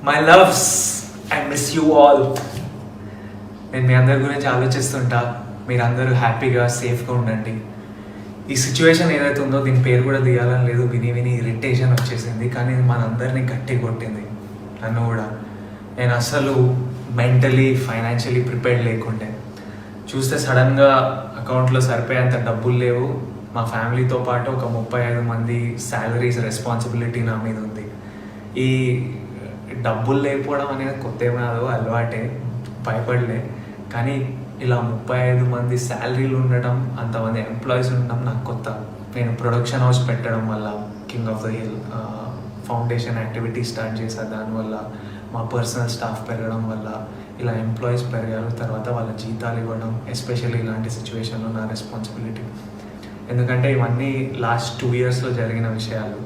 My loves, I miss you all. నేను మీ అందరి గురించి ఆలోచిస్తుంటా. మీరందరూ హ్యాపీగా సేఫ్గా ఉండండి. ఈ సిచ్యువేషన్ ఏదైతే ఉందో దీని పేరు కూడా తీయాలని లేదు, విని విని ఇరిటేషన్ వచ్చేసింది. కానీ ఇది మనందరినీ గట్టి కొట్టింది, నన్ను కూడా. నేను అసలు మెంటలీ ఫైనాన్షియలీ ప్రిపేర్డ్ లేకుండే. చూస్తే సడన్గా అకౌంట్లో సరిపోయేంత డబ్బులు లేవు. మా ఫ్యామిలీతో పాటు ఒక 35 మంది శాలరీస్ రెస్పాన్సిబిలిటీ నా మీద ఉంది. ఈ డబ్బులు లేకపోవడం అనేది కొత్త ఏం కాదు, అలవాటే, భయపడలే. కానీ ఇలా 35 మంది శాలరీలు ఉండడం, అంతమంది ఎంప్లాయీస్ ఉండడం నాకు కొత్త. నేను ప్రొడక్షన్ హౌస్ పెట్టడం వల్ల, king of the hill foundation activity start చేశాను. దానివల్ల మా పర్సనల్ స్టాఫ్ పెరగడం వల్ల ఇలా ఎంప్లాయీస్ పెరగారు. తర్వాత వాళ్ళ జీతాలు ఇవ్వడం, ఎస్పెషల్లీ ఇలాంటి సిచ్యువేషన్లో నా రెస్పాన్సిబిలిటీ. ఎందుకంటే ఇవన్నీ లాస్ట్ 2 yearsలో జరిగిన విషయాలు.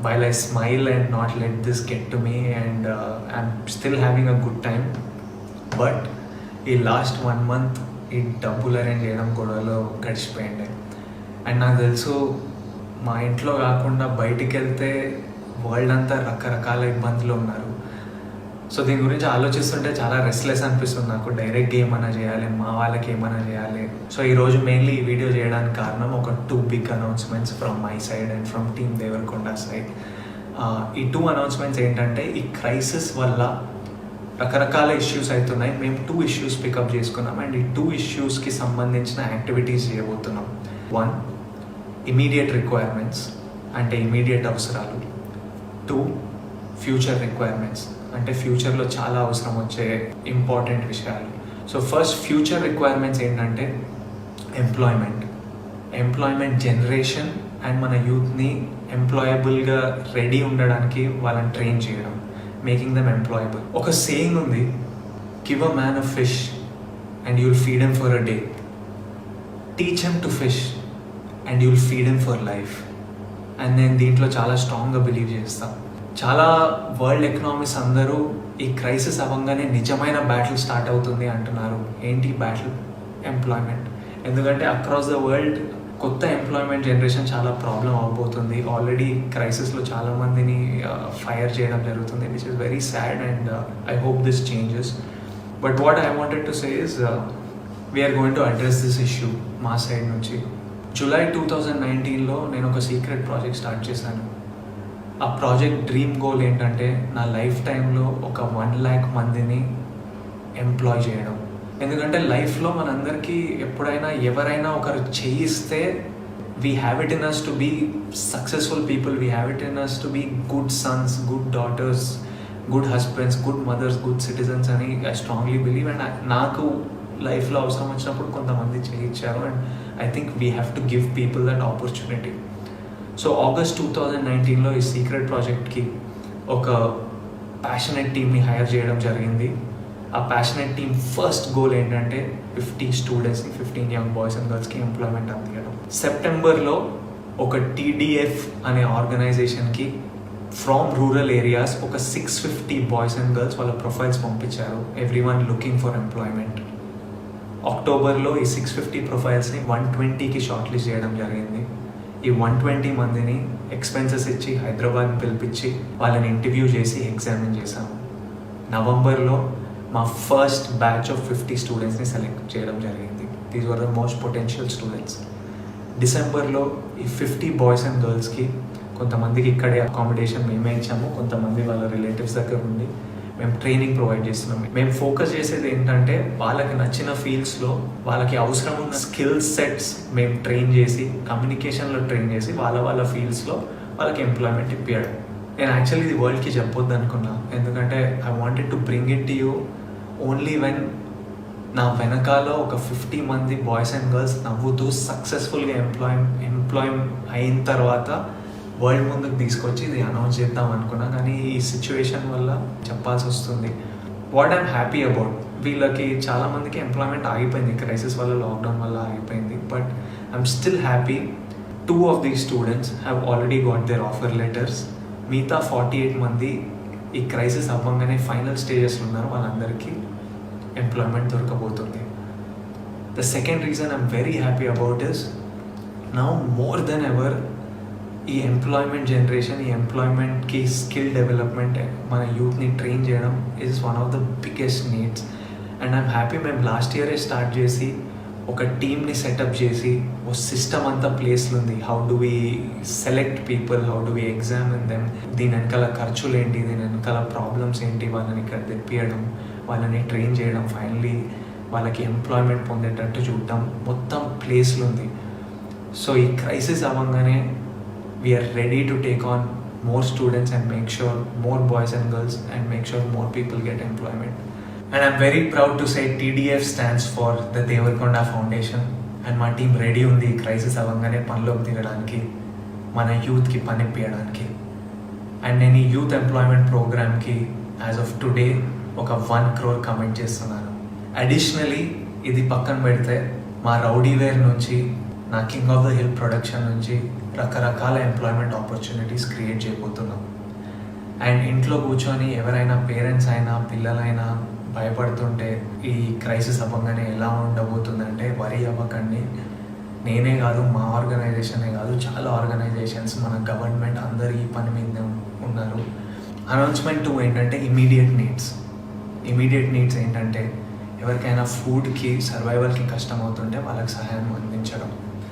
While I smile and not let this get to me, and I'm still having a good time, but ఈ లాస్ట్ 1 month ఈ డబ్బులు అరేంజ్ చేయడం గొడవలో గడిచిపోయింది. అండ్ నాకు తెలుసు మా ఇంట్లో కాకుండా బయటికి వెళ్తే వరల్డ్ అంతా రకరకాల ఇబ్బందులు ఉన్నారు. సో దీని గురించి ఆలోచిస్తుంటే చాలా రెస్ట్లెస్ అనిపిస్తుంది నాకు. డైరెక్ట్గా ఏమైనా చేయాలి, మా వాళ్ళకి ఏమైనా చేయాలి. సో ఈరోజు మెయిన్లీ ఈ వీడియో చేయడానికి కారణం ఒక 2 big announcements from my side and from team Deverakonda side. ఈ 2 announcements ఏంటంటే, ఈ క్రైసిస్ వల్ల రకరకాల ఇష్యూస్ అవుతున్నాయి. మేము 2 issues పికప్ చేసుకున్నాం అండ్ ఈ 2 issuesకి సంబంధించిన యాక్టివిటీస్ చేయబోతున్నాం. 1, ఇమీడియట్ రిక్వైర్మెంట్స్ అంటే ఇమీడియట్ అవసరాలు. 2, ఫ్యూచర్ రిక్వైర్మెంట్స్ అంటే ఫ్యూచర్లో చాలా అవసరం వచ్చే ఇంపార్టెంట్ విషయాలు. సో ఫస్ట్ ఫ్యూచర్ రిక్వైర్మెంట్స్ ఏంటంటే ఎంప్లాయ్మెంట్ జనరేషన్ అండ్ మన యూత్ని ఎంప్లాయబుల్గా రెడీ ఉండడానికి వాళ్ళని ట్రైన్ చేయడం, మేకింగ్ దెమ్ ఎంప్లాయబుల్. ఒక సేయింగ్ ఉంది, give a man a fish and you'll feed him for a day, teach him to fish and you'll feed him for life. And నేను దీంట్లో చాలా స్ట్రాంగ్గా బిలీవ్ చేస్తాను. చాలా వరల్డ్ ఎకనామిక్స్ అందరూ ఈ క్రైసిస్ అవ్వగానే నిజమైన బ్యాటిల్ స్టార్ట్ అవుతుంది అంటున్నారు. ఏంటి బ్యాటిల్? ఎంప్లాయ్మెంట్. ఎందుకంటే అక్రాస్ ద వరల్డ్ కొత్త ఎంప్లాయ్మెంట్ జనరేషన్ చాలా ప్రాబ్లం అవబోతుంది. ఆల్రెడీ క్రైసిస్లో చాలామందిని ఫైర్ చేయడం జరుగుతుంది, which is very sad and I hope this changes. But what I wanted to say is we're going to address this issue మా side నుంచి. July 2019లో నేను ఒక సీక్రెట్ ప్రాజెక్ట్ స్టార్ట్ చేశాను. ఆ ప్రాజెక్ట్ డ్రీమ్ గోల్ ఏంటంటే, నా లైఫ్ టైంలో ఒక 1 lakh మందిని ఎంప్లాయ్ చేయడం. ఎందుకంటే లైఫ్లో మనందరికీ ఎప్పుడైనా ఎవరైనా ఒకరు చేయిస్తే we have it in us to be successful people, we have it in us to be good sons, good daughters, good husbands, good mothers, good citizens అని ఐ స్ట్రాంగ్లీ బిలీవ్. అండ్ నాకు లైఫ్లో అవసరం వచ్చినప్పుడు కొంతమంది చేయించారు and I think we have to give people that opportunity. So August 2019లో ఈ secret ప్రాజెక్ట్కి ఒక ప్యాషనెట్ టీమ్ని హైర్ చేయడం జరిగింది. ఆ ప్యాషనెట్ టీమ్ ఫస్ట్ గోల్ ఏంటంటే 50 స్టూడెంట్స్ని, 15 యంగ్ బాయ్స్ అండ్ గర్ల్స్కి ఎంప్లాయ్మెంట్ అందించడం. సెప్టెంబర్లో ఒక TDF అనే ఆర్గనైజేషన్కి ఫ్రమ్ రూరల్ ఏరియాస్ ఒక 650 బాయ్స్ అండ్ గర్ల్స్ వాళ్ళ ప్రొఫైల్స్ పంపించారు, ఎవ్రీవన్ లుకింగ్ ఫర్ ఎంప్లాయ్మెంట్. అక్టోబర్లో ఈ 650 ప్రొఫైల్స్ని 120కి షార్ట్ లిస్ట్ చేయడం జరిగింది. ఈ 120 మందిని ఎక్స్పెన్సెస్ ఇచ్చి హైదరాబాద్ పిలిపించి వాళ్ళని ఇంటర్వ్యూ చేసి ఎగ్జామిన్ చేశాము. నవంబర్లో మా ఫస్ట్ బ్యాచ్ ఆఫ్ 50 స్టూడెంట్స్ని సెలెక్ట్ చేయడం జరిగింది. These were the most potential students. డిసెంబర్లో ఈ 50 బాయ్స్ అండ్ గర్ల్స్కి కొంతమందికి ఇక్కడే అకామిడేషన్ మేమే ఇచ్చాము, కొంతమంది వాళ్ళ రిలేటివ్స్ దగ్గర ఉండి మేము ట్రైనింగ్ ప్రొవైడ్ చేస్తున్నాం. మేము ఫోకస్ చేసేది ఏంటంటే వాళ్ళకి నచ్చిన ఫీల్డ్స్లో వాళ్ళకి అవసరం ఉన్న స్కిల్ సెట్స్ మేము ట్రైన్ చేసి, కమ్యూనికేషన్లో ట్రైన్ చేసి వాళ్ళ ఫీల్డ్స్లో వాళ్ళకి ఎంప్లాయ్మెంట్ ఇప్పించడం. నేను యాక్చువల్లీ ఇది వరల్డ్కి చెప్పొద్దు అనుకున్నా, ఎందుకంటే I wanted to bring it to you only when నా వెనకాల ఒక 50 మంది బాయ్స్ అండ్ గర్ల్స్ నవ్వుతూ సక్సెస్ఫుల్గా ఎంప్లాయ్ అయిన తర్వాత వరల్డ్ ముందుకు తీసుకొచ్చి ఇది అనౌన్స్ చేద్దాం అనుకున్నా. కానీ ఈ సిచ్యువేషన్ వల్ల చెప్పాల్సి వస్తుంది. వాట్ ఐఎమ్ హ్యాపీ అబౌట్, వీళ్ళకి చాలామందికి ఎంప్లాయ్మెంట్ ఆగిపోయింది, క్రైసిస్ వల్ల, లాక్డౌన్ వల్ల ఆగిపోయింది. But I'm still happy 2 of these students have already got their offer letters. మిగతా 48 మంది ఈ క్రైసిస్ అవ్వగానే ఫైనల్ స్టేజెస్లో ఉన్నారు, వాళ్ళందరికీ ఎంప్లాయ్మెంట్ దొరకబోతుంది. The second reason I'm very happy about is, now more than ever ఈ ఎంప్లాయ్మెంట్ జనరేషన్, ఈ ఎంప్లాయ్మెంట్కి స్కిల్ డెవలప్మెంట్, మన యూత్ని ట్రైన్ చేయడం is one of the biggest needs. And I'm happy మేము లాస్ట్ ఇయరే స్టార్ట్ చేసి ఒక టీమ్ని సెటప్ చేసి ఓ సిస్టమ్ అంతా ప్లేస్లో ఉంది. How do we select people, how do we examine them, దీని వెనకాల ఖర్చులు ఏంటి, దీని వెనకాల ప్రాబ్లమ్స్ ఏంటి, వాళ్ళని ఇక్కడ తెప్పియడం, వాళ్ళని ట్రైన్ చేయడం, ఫైనలీ వాళ్ళకి ఎంప్లాయ్మెంట్ పొందేటట్టు చూడటం, మొత్తం ప్లేస్లో ఉంది. సో ఈ క్రైసిస్ అవ్వగానే we're ready to take on more students and make sure more boys and girls and make sure more people get employment. And I'm very proud to say TDF stands for the Devarakonda Foundation, and my team ready undi crisis avangane panloki digadaniki, mana youth ki pani piyadడానికి. And neni youth employment program ki as of today oka 1 crore commit chestunnanu. Additionally ఇది పక్కన పెడితే మా rowdy wear నుంచి, నా king of the hill production నుంచి రకరకాల employment opportunities create చేయబోతున్నాం. And ఇంట్లో కూర్చొని ఎవరైనా పేరెంట్స్ అయినా పిల్లలైనా భయపడుతుంటే ఈ క్రైసిస్ అవ్వగానే ఎలా ఉండబోతుందంటే వరీ అవ్వకండి. నేనే కాదు, మా ఆర్గనైజేషనే కాదు, చాలా ఆర్గనైజేషన్స్, మన గవర్నమెంట్ అందరు ఈ పని మీద ఉన్నారు. అనౌన్స్మెంట్ 2 ఏంటంటే ఇమీడియట్ నీడ్స్ ఏంటంటే ఎవరికైనా ఫుడ్కి, సర్వైవల్కి కష్టం అవుతుంటే వాళ్ళకి సహాయం అందించడం.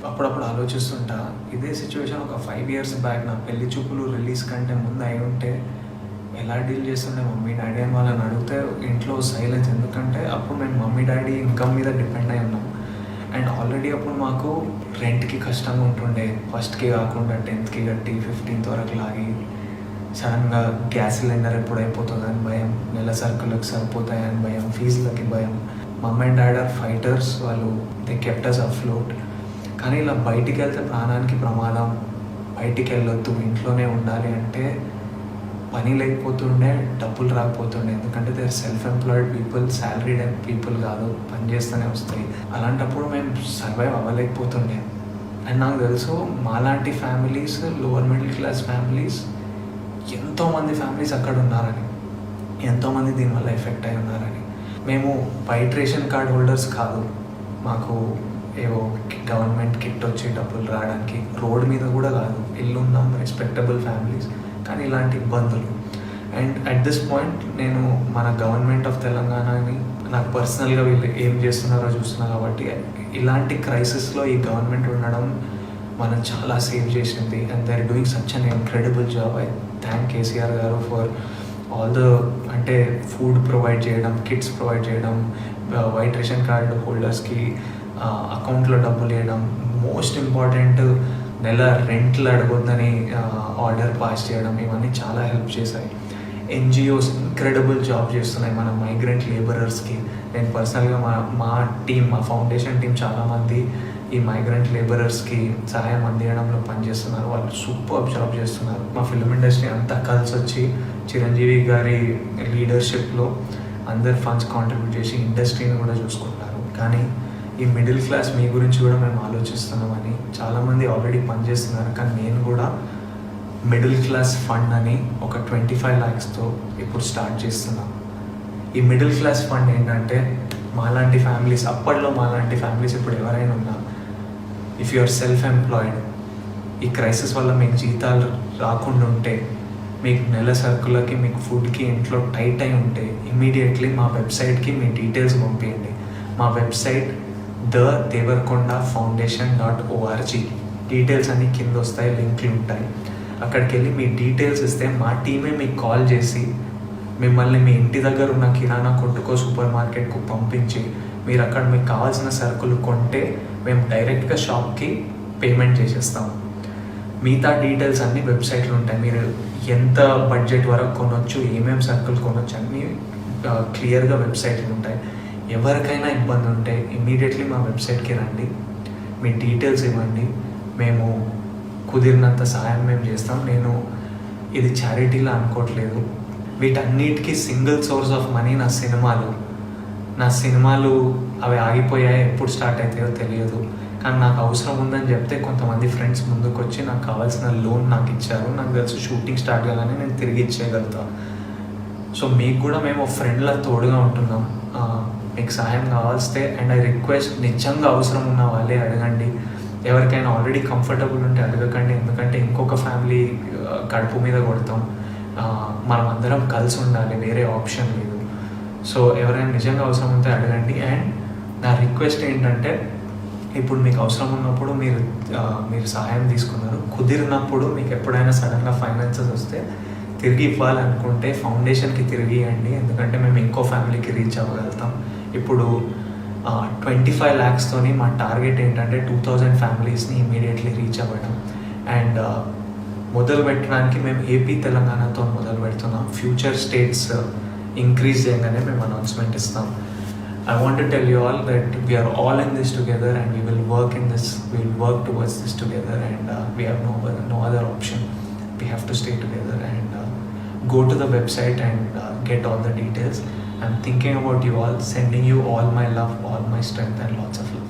అప్పుడప్పుడు ఆలోచిస్తుంటా, ఇదే సిచ్యువేషన్ ఒక 5 years బ్యాక్ నా పెళ్లి చూపులు రిలీజ్ కంటే ముందు అయి ఉంటే ఎలా డీల్ చేస్తుండే మమ్మీ డాడీ అని వాళ్ళని అడిగితే ఇంట్లో సైలెన్స్. ఎందుకంటే అప్పుడు మేము మమ్మీ డాడీ ఇన్కమ్ మీద డిపెండ్ అయి ఉన్నాం. అండ్ ఆల్రెడీ అప్పుడు మాకు రెంట్కి కష్టంగా ఉంటుండే, ఫస్ట్కి కాకుండా 10th కట్టి 15th వరకు లాగి, సడన్గా గ్యాస్ సిలిండర్ ఎప్పుడు అయిపోతుందని భయం, నెల సరుకులకు సరిపోతాయని భయం, ఫీజులకి భయం. Mummy and dad are fighters, వాళ్ళు దే కెప్ట్ us afloat. కానీ ఇలా బయటికి వెళ్తే ప్రాణానికి ప్రమాదం, బయటికి వెళ్ళొద్దు, ఇంట్లోనే ఉండాలి అంటే పని లేకపోతుండే, డబ్బులు రాకపోతుండే. ఎందుకంటే they are self employed people, salaried people కాదు, పని చేస్తూనే వస్తాయి. అలాంటప్పుడు మేము సర్వైవ్ అవ్వలేకపోతుండే. అండ్ నాకు తెలుసు మాలాంటి families, lower middle class families, ఎంతోమంది ఫ్యామిలీస్ అక్కడ ఉన్నారని, ఎంతోమంది దీనివల్ల ఎఫెక్ట్ అయి ఉన్నారని. మేము వైట్ రేషన్ కార్డ్ హోల్డర్స్ కాదు, మాకు ఏవో గవర్నమెంట్ కిట్ వచ్చి డబ్బులు రావడానికి, రోడ్ మీద కూడా కాదు, ఇల్లు ఉన్నాం, రెస్పెక్టబుల్ ఫ్యామిలీస్, కానీ ఇలాంటి ఇబ్బందులు. అండ్ అట్ దిస్ పాయింట్ నేను మన గవర్నమెంట్ ఆఫ్ తెలంగాణని, నాకు పర్సనల్గా వీళ్ళు ఏం చేస్తున్నారో చూస్తున్నా కాబట్టి, ఇలాంటి క్రైసిస్లో ఈ గవర్నమెంట్ ఉండడం మనం చాలా సేవ్ చేసింది. And they are doing such an incredible job. I thank KCR garu for all the, అంటే ఫుడ్ ప్రొవైడ్ చేయడం, కిట్స్ ప్రొవైడ్ చేయడం, వైట్ రేషన్ కార్డు హోల్డర్స్కి అకౌంట్లో డబ్బులు వేయడం, మోస్ట్ ఇంపార్టెంట్ నెల రెంట్లు అడగొద్దని ఆర్డర్ పాస్ చేయడం, ఇవన్నీ చాలా హెల్ప్ చేశాయి. ఎన్జిఓస్ ఇంక్రెడిబుల్ జాబ్ చేస్తున్నాయి మన మైగ్రెంట్ లేబరర్స్కి. నేను పర్సనల్గా మా టీం, మా ఫౌండేషన్ టీం చాలామంది ఈ మైగ్రెంట్ లేబరర్స్కి సహాయం అందించడంలో పనిచేస్తున్నారు. వాళ్ళు సూపర్ జాబ్ చేస్తున్నారు. మా ఫిల్మ్ ఇండస్ట్రీ అంతా కలిసి వచ్చి చిరంజీవి గారి లీడర్షిప్లో అందరు ఫండ్స్ కాంట్రిబ్యూట్ చేసి ఇండస్ట్రీని కూడా చూసుకుంటున్నారు. కానీ ఈ మిడిల్ క్లాస్ మీ గురించి కూడా మేము ఆలోచిస్తున్నామని, చాలామంది ఆల్రెడీ పనిచేస్తున్నారు. కానీ నేను కూడా మిడిల్ క్లాస్ ఫండ్ అని ఒక 25 lakhsతో ఇప్పుడు స్టార్ట్ చేస్తున్నాం. ఈ మిడిల్ క్లాస్ ఫండ్ ఏంటంటే మాలాంటి ఫ్యామిలీస్, అప్పట్లో మాలాంటి ఫ్యామిలీస్ ఇప్పుడు ఎవరైనా ఉన్నా, if you are self employed, ఈ క్రైసిస్ వల్ల మీకు జీతాలు రాకుండా ఉంటే, మీకు నెల సరుకులకి, మీకు ఫుడ్కి ఇంట్లో టైట్ అయి ఉంటే, ఇమీడియట్లీ మా వెబ్సైట్కి మీ డీటెయిల్స్ పంపించండి. మా వెబ్సైట్ thedevarkondafoundation.org. డీటెయిల్స్ అన్నీ కింద వస్తాయి, లింక్లు ఉంటాయి. అక్కడికి వెళ్ళి మీ డీటెయిల్స్ ఇస్తే మా టీమే మీకు కాల్ చేసి మిమ్మల్ని మీ ఇంటి దగ్గర ఉన్న కిరాణా కొట్టుకో, సూపర్ మార్కెట్కు పంపించి, మీరు అక్కడ మీకు కావాల్సిన సరుకులు కొంటే మేము డైరెక్ట్గా షాప్కి పేమెంట్ చేసేస్తాము. మిగతా డీటెయిల్స్ అన్నీ వెబ్సైట్లో ఉంటాయి. మీరు ఎంత బడ్జెట్ వరకు కొనవచ్చు, ఏమేమి సరుకులు కొనవచ్చు అన్నీ క్లియర్గా వెబ్సైట్లో ఉంటాయి. ఎవరికైనా ఇబ్బంది ఉంటే ఇమ్మీడియట్లీ మా వెబ్సైట్కి రండి, మీ డీటెయిల్స్ ఇవ్వండి, మేము కుదిరినంత సహాయం మేము చేస్తాం. నేను ఇది చారిటీలా అనుకోవట్లేదు. వీటన్నిటికీ సింగిల్ సోర్స్ ఆఫ్ మనీ నా సినిమాలు అవి ఆగిపోయాయి, ఎప్పుడు స్టార్ట్ అవుతాయో తెలియదు. కానీ నాకు అవసరం ఉందని చెప్తే కొంతమంది ఫ్రెండ్స్ ముందుకు వచ్చి నాకు కావాల్సిన లోన్ నాకు ఇచ్చారు. నాకు తెలుసు షూటింగ్ స్టార్ట్ కాగానే నేను తిరిగి ఇచ్చేయగలుగుతా. సో మీకు కూడా మేము ఫ్రెండ్లా తోడుగా ఉంటున్నాం. మీకు సహాయం కావాల్స్తే, అండ్ ఐ రిక్వెస్ట్, నిజంగా అవసరం ఉన్న వాళ్ళే అడగండి. ఎవరికైనా ఆల్రెడీ కంఫర్టబుల్ ఉంటే అడగకండి, ఎందుకంటే ఇంకొక ఫ్యామిలీ కడుపు మీద కొడతాం. మనం అందరం కలిసి ఉండాలి, వేరే ఆప్షన్ లేదు. సో ఎవరైనా నిజంగా అవసరం ఉంటే అడగండి. అండ్ నా రిక్వెస్ట్ ఏంటంటే, ఇప్పుడు మీకు అవసరం ఉన్నప్పుడు మీరు సహాయం తీసుకున్నారు, కుదిరినప్పుడు మీకు ఎప్పుడైనా సడన్గా ఫైనాన్సెస్ వస్తే తిరిగి ఇవ్వాలనుకుంటే ఫౌండేషన్కి తిరిగి ఇవ్వండి, ఎందుకంటే మేము ఇంకో ఫ్యామిలీకి రీచ్ అవ్వగలుగుతాం. ఇప్పుడు 25 lakhstoni మా టార్గెట్ ఏంటంటే 2000 ఫ్యామిలీస్ని ఇమీడియట్లీ రీచ్ అవ్వడం. అండ్ మొదలు పెట్టడానికి మేము ఏపీ తెలంగాణతో మొదలు పెడుతున్నాం. ఫ్యూచర్ స్టేట్స్ ఇంక్రీజ్ చేయగానే మేము అనౌన్స్మెంట్ ఇస్తాం. I want to tell you all that we are all in this together and we will work towards this together, and we have no other option. We have to stay together and go to the website and get all the details. I'm thinking about you all, sending you all my love, all my strength and lots of love.